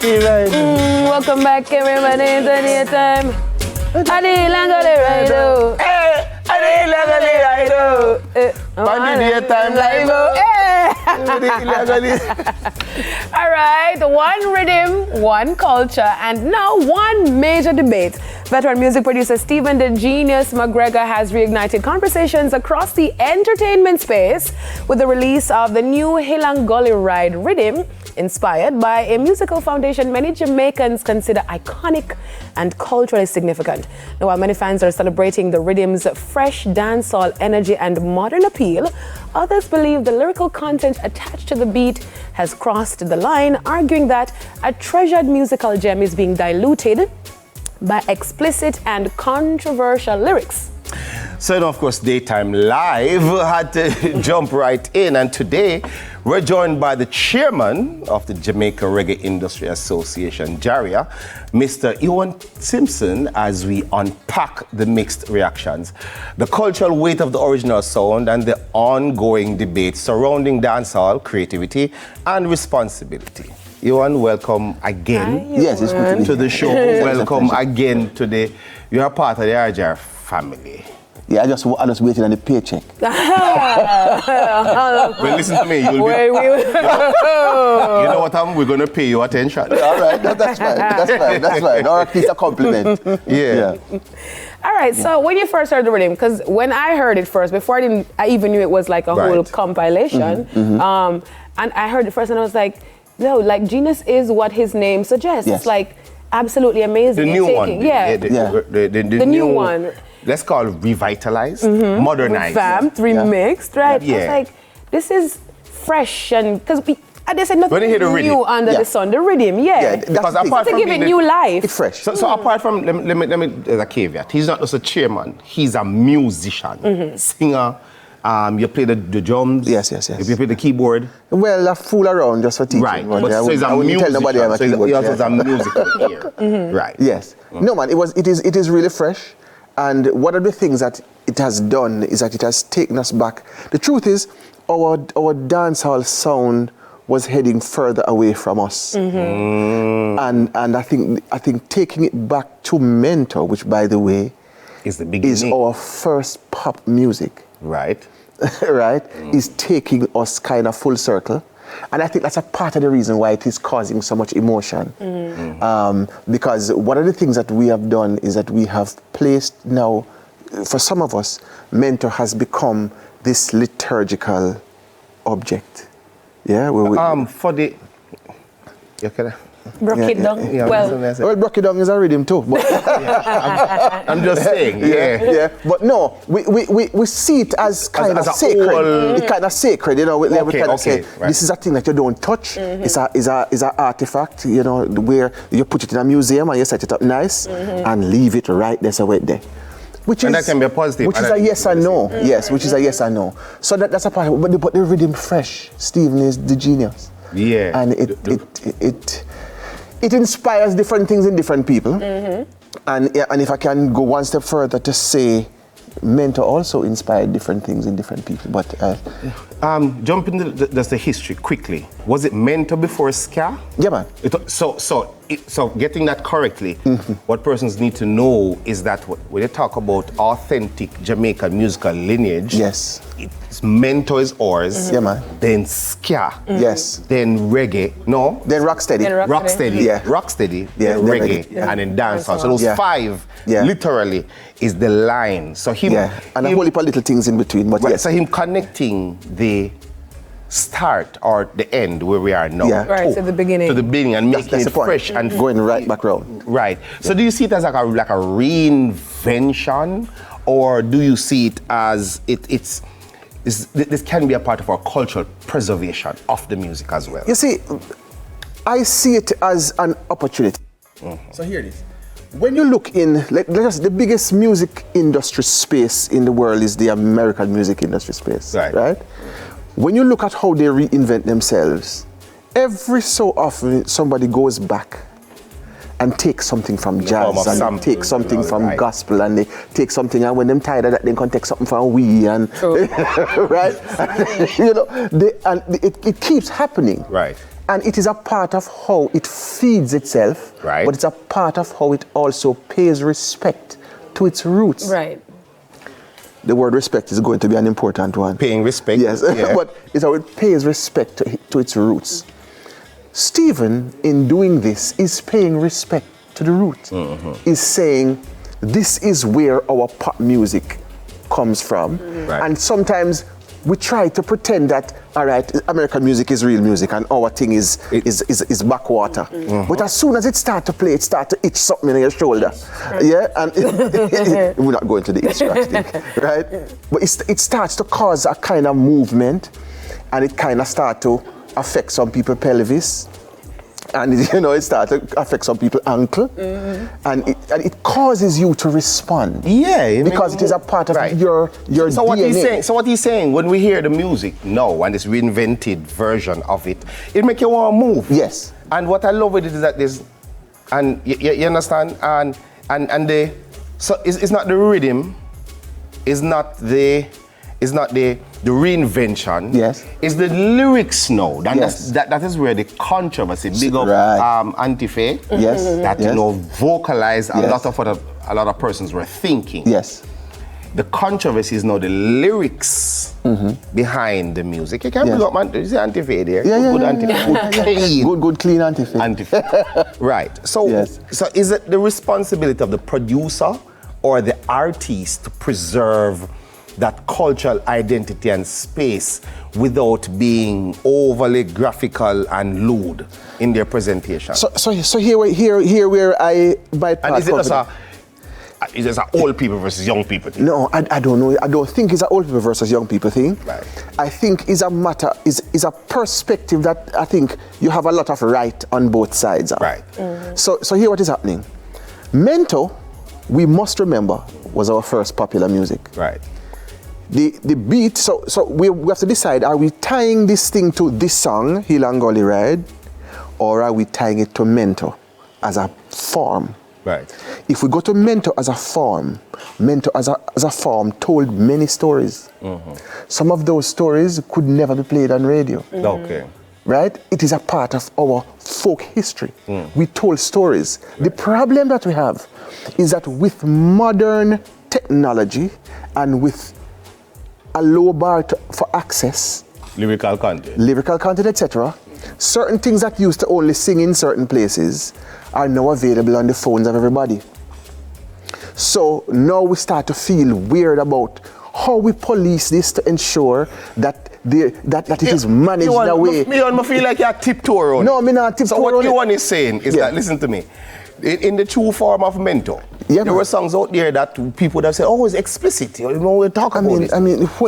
Welcome back, everybody. It's any time. Adi Langale Rido. Adi Langale Rido. Monday time live. All right, one rhythm, one culture, and now one major debate. Veteran music producer Stephen Di Genius McGregor has reignited conversations across the entertainment space with the release of the new Hill Gully Ride Riddim, inspired by a musical foundation many Jamaicans consider iconic and culturally significant. Now, while many fans are celebrating the rhythm's fresh dancehall energy and modern appeal, others believe the lyrical content attached to the beat has crossed the line, arguing that a treasured musical gem is being diluted by explicit and controversial lyrics. So, of course, Daytime Live had to jump right in, and today we're joined by the chairman of the Jamaica Reggae Industry Association, JARIA, Mr. Ewan Simpson, as we unpack the mixed reactions, the cultural weight of the original sound, and the ongoing debate surrounding dancehall, creativity, and responsibility. Ewan, welcome again. Hi, yes, it's good to the show. Welcome again today. You are part of the RJR family. Yeah, I just waiting on the paycheck. Well, listen to me. You know what? We're going to pay you attention. All right, that's fine. Or at least a compliment. Yeah. All right, so when you first heard the rhythm, because when I heard it first, before I even knew it was like a whole compilation, and I heard it first and I was like, no, like Genius is what his name suggests. Yes. It's like absolutely amazing. The new one. The new one. Let's call it revitalized, modernized. Revamped, remixed, right? Yeah. I was like, this is fresh, and because they said nothing When you hear the new rhythm, under the sun. The rhythm, Because apart to from give it new life. It's fresh. So apart from, let me, there's a caveat. He's not just a chairman, he's a musician, singer. You play the drums. Yes. You play the keyboard. Well, I fool around just for teaching. Right. But So he's a musician. tell nobody I'm a keyboard He also has player. a musical ear. Right. Yes. No, man, it is really fresh. And one of the things that it has done is that it has taken us back. The truth is, our dancehall sound was heading further away from us. And I think taking it back to Mento, which by the way Is the beginning. is our first pop music. Right. Right, is taking us kind of full circle. And I think that's a part of the reason why it is causing so much emotion. Because one of the things that we have done is that we have placed now, for some of us, Mento has become this liturgical object. Yeah, For the... Okay. Broke it down. Well, broke it down is a rhythm too. But I'm just saying. yeah. But no, we see it as kind of sacred. It's kind of sacred, you know. We kind of say this is a thing that you don't touch. It's a artifact, you know, where you put it in a museum and you set it up nice and leave it right there, so right there. That can be a positive. Which is a yes and no. Yes, which is a yes and no. So that's a part. But the rhythm fresh. Stephen is the genius. Yeah. And it inspires different things in different people. And if I can go one step further to say, Mento also inspired different things in different people. But jump into just the history quickly. Was it Mento before ska? Yeah, man. So getting that correctly, what persons need to know is that when they talk about authentic Jamaican musical lineage, yes, it's Mento is ours. Yeah, man. Then ska. Yes. Then reggae. No. Then rocksteady. Rocksteady. Yeah. Rocksteady. Yeah. Then reggae. Yeah. And then dancehall. So those five, literally, is the line. So him. Yeah. And a whole heap of little things in between. But yes. So him connecting the start or the end where we are now. Yeah. Right, to the beginning. To the beginning and making it fresh and going right back round. Right. So do you see it as like a reinvention, or do you see it as this can be a part of our cultural preservation of the music as well? You see, I see it as an opportunity. So here it is. When you look in, the biggest music industry space in the world is the American music industry space, right? When you look at how they reinvent themselves, every so often somebody goes back and take something from jazz and take something from gospel and they take something, and when them tired of that, they can take something from we and right, you know, it keeps happening, right? And it is a part of how it feeds itself, Right. but it's a part of how it also pays respect to its roots. Right. The word respect is going to be an important one. Paying respect. Yes, Yeah. but it's how it pays respect to its roots. Stephen, in doing this, is paying respect to the root. Is saying, this is where our pop music comes from. Right. And sometimes we try to pretend that, all right, American music is real music and our thing is backwater. But as soon as it starts to play, it starts to itch something in your shoulder. Yeah, and we're not going to the itch scratch thing, right? But it starts to cause a kind of movement, and it kind of starts to affect some people's pelvis. And it starts to affect some people's ankle, and it causes you to respond. Yeah, because it is a part of your so DNA. What he's saying, when we hear the music now and this reinvented version of it, it makes you want to move. Yes. And what I love with it is that there's, and you understand, and so it's not the rhythm, it's not the reinvention. Yes. It's the lyrics now. Yes. That is where the controversy. Big up Antife. Yes. That Yes. vocalized a Yes. lot of what a lot of persons were thinking. Yes. The controversy is now the lyrics behind the music. You can Yes. big up is the Antife there. Yeah, Good yeah, Antife. yeah, Good clean. Good clean antifa. Antife. Right. So, Yes. so is it the responsibility of the producer or the artist to preserve that cultural identity and space without being overly graphical and lewd in their presentation? So here where I bypass. And is it just a old people versus young people thing? No, I don't know. I don't think it's an old people versus young people thing. Right. I think it's a matter, is a perspective that I think you have a lot of right on both sides of. Right. So here what is happening. Mento, we must remember, was our first popular music. Right. The beat, so we have to decide, are we tying this thing to this song, Hill Gully Ride, or are we tying it to Mento as a form? Right. If we go to Mento as a form, Mento as a form told many stories. Some of those stories could never be played on radio. Okay. Right? It is a part of our folk history. We told stories. The problem that we have is that with modern technology and with a low bar for access, Lyrical content, etc., certain things that used to only sing in certain places are now available on the phones of everybody. So now we start to feel weird about how we police this to ensure that it is managed in a way. I feel like you're tiptoe around. No, me not tiptoe So what around it. Ewan is saying is that, listen to me, in the true form of Mento, there were songs out there that people would have said, oh, it's explicit. We'll talk about it. So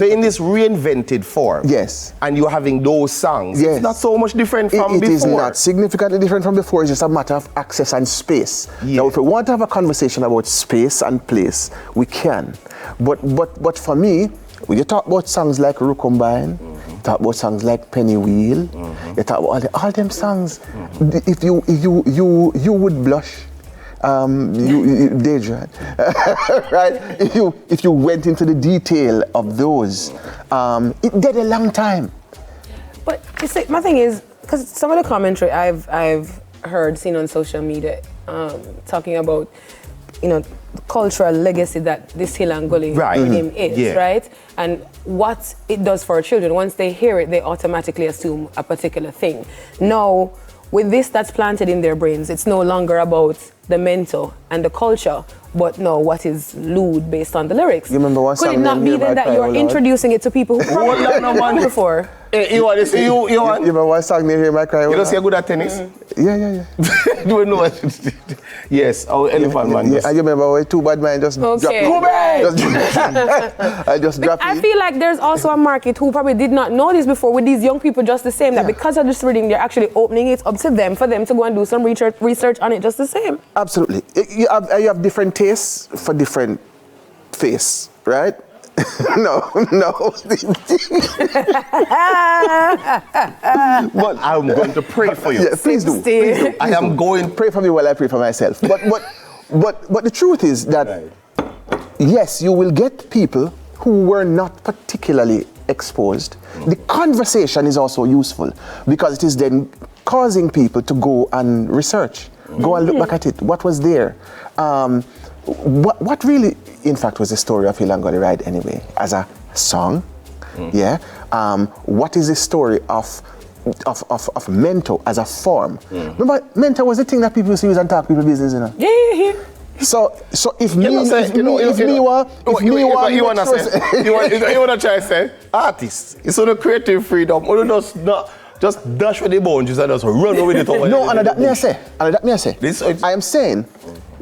in this reinvented form, yes, and you're having those songs, yes, it's not so much different from before. It is not significantly different from before. It's just a matter of access and space. Yeah. Now, if we want to have a conversation about space and place, we can. But for me, when you talk about songs like Rukumbine, you talk about songs like Penny Wheel, you talk about all them songs. If you would blush, Deidre, right? If you went into the detail of those, it did a long time. But you see, my thing is, because some of the commentary I've heard, seen on social media, talking about, cultural legacy that this Hill and Gully rhythm is, right? And what it does for our children. Once they hear it, they automatically assume a particular thing. Now, with this that's planted in their brains, it's no longer about the mental and the culture, but no, what is lewd based on the lyrics. You remember one Could song it not be then that you're introducing it to people who probably don't know one before? You want to see you remember one song near my cry? You don't see a good at tennis? Yeah. Do you know what? Yes, our elephant man. Yeah, I remember when two bad men just dropped I just dropped I feel like there's also a market who probably did not know this before with these young people just the same, that because of this reading, they're actually opening it up to them for them to go and do some research on it just the same. Absolutely. You have different tastes for different face, right? No. But I'm going to pray for you. Yeah, please do. I am going. Pray for me while I pray for myself. But the truth is that yes, you will get people who were not particularly exposed. The conversation is also useful because it is then causing people to go and research, go and look back at it. What was there? What really, in fact, was the story of Hill Gully Ride anyway, as a song? Yeah. What is the story of mento as a form? Remember, mento was the thing that people used to use and talk people business, you know? Yeah. So if me want to try to say, artists, it's on a creative freedom. Or just dash with the boundaries and just run with it. No, and that me I say. I am saying,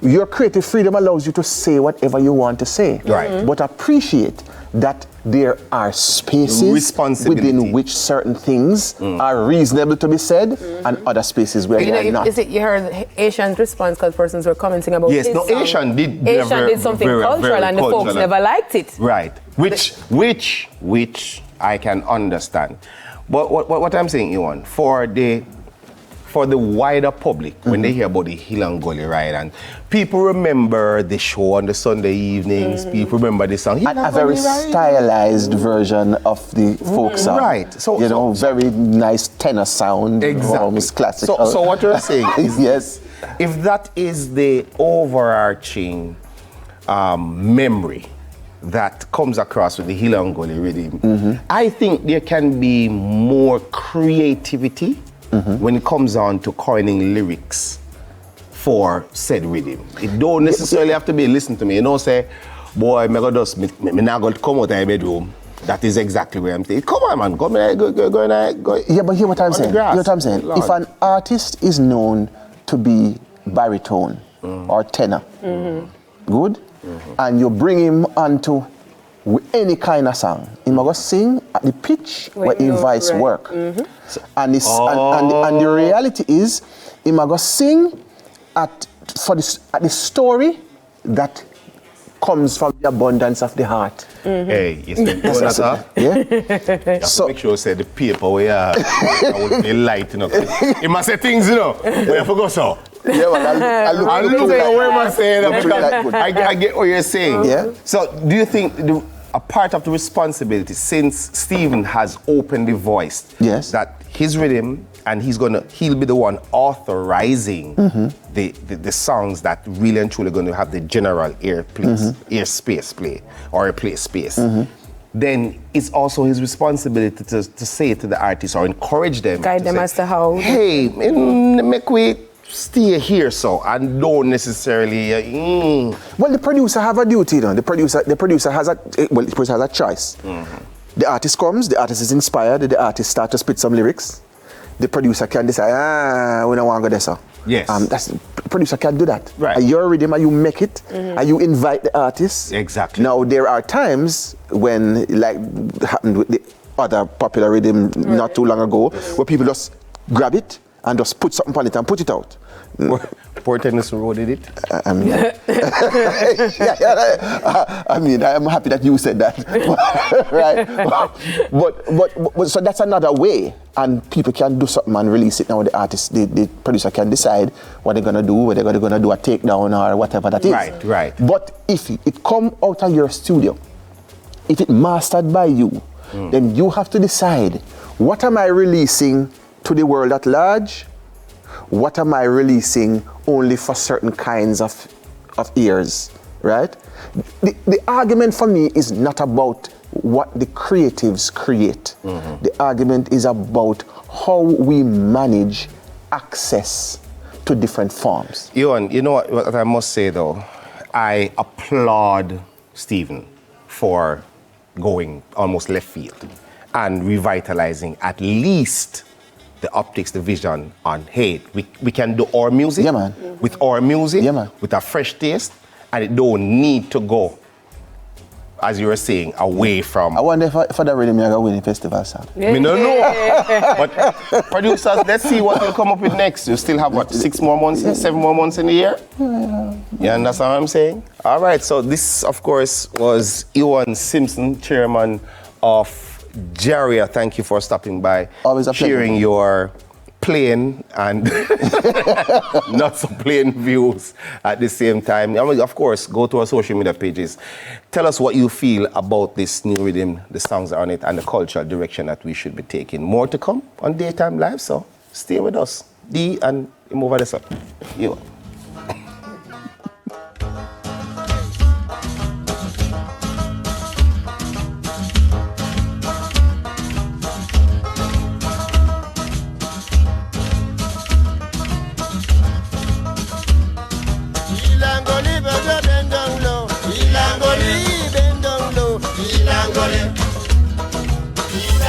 your creative freedom allows you to say whatever you want to say. Right. But appreciate that there are spaces within which certain things are reasonable to be said and other spaces where they are not. Is it you heard Asian's response because persons were commenting about yes, his no, song. Asian did something cultural and the folks never liked it. Right. Which I can understand. But what I'm saying, Ewan, for the wider public, when they hear about the Hill Gully Ride, and people remember the show on the Sunday evenings, people remember the song. A very stylized version of the folk song. Right. So, very nice tenor sound, almost classical. So what you're saying is, yes, if that is the overarching memory that comes across with the Hill Gully rhythm, I think there can be more creativity when it comes on to coining lyrics for said rhythm. It don't necessarily have to be, listen to me, say, boy, me not going to come out of my bedroom. That is exactly where I'm saying. Come on, man, go. Yeah, but hear what I'm saying. Lord. If an artist is known to be baritone or tenor, good, and you bring him onto any kind of song, he must sing at the pitch where his voice work. And the reality is, he must sing at the story that comes from the abundance of the heart. Hey, you see, that? Yeah. You have to make sure you say the paper where I would be light, You must say things, where you forgot so. Yeah, well, I look at where am I saying that? I get what you're saying. Yeah. So, do you think a part of the responsibility, since Stephen has openly voiced that his rhythm and he'll be the one authorizing the songs that really and truly going to have the general air space play or a play space. Then it's also his responsibility to say to the artists or encourage them, guide them as to how. Hey, make we stay here and don't necessarily. Well, the producer have a duty, The producer has a choice. The artist comes, the artist is inspired, the artist start to spit some lyrics. The producer can decide, we don't want to go there, so. Yes. The producer can do that. Right. And your rhythm, and you make it, and you invite the artist. Exactly. Now, there are times when, like happened with the other popular rhythm not too long ago, where people just grab it and just put something on it and put it out. Poor Tennyson Road did it. I mean, I'm happy that you said that, right? But so that's another way, and people can do something and release it. Now the artist, the producer can decide what they're gonna do, whether they're gonna do a takedown or whatever that is. Right. But if it come out of your studio, if it mastered by you, then you have to decide, what am I releasing to the world at large? What am I releasing only for certain kinds of ears, right? The argument for me is not about what the creatives create. The argument is about how we manage access to different forms. Ewan, you know what I must say though? I applaud Stephen for going almost left field and revitalizing at least the optics, the vision on, hey, we can do our music with our music, with a fresh taste, and it don't need to go, as you were saying, away from. I wonder if for that rhythm you're going to win the festival, sir. Me no know. But producers, let's see what will come up with next. You still have, 7 more months in the year? You understand what I'm saying? All right, so this, of course, was Ewan Simpson, chairman of JARIA. Thank you for stopping by. Always a pleasure. Sharing your plain and not so plain views at the same time. I mean, of course, go to our social media pages. Tell us what you feel about this new rhythm, the songs on it, and the cultural direction that we should be taking. More to come on Daytime Live, so Stay with us. D and move over this up. You.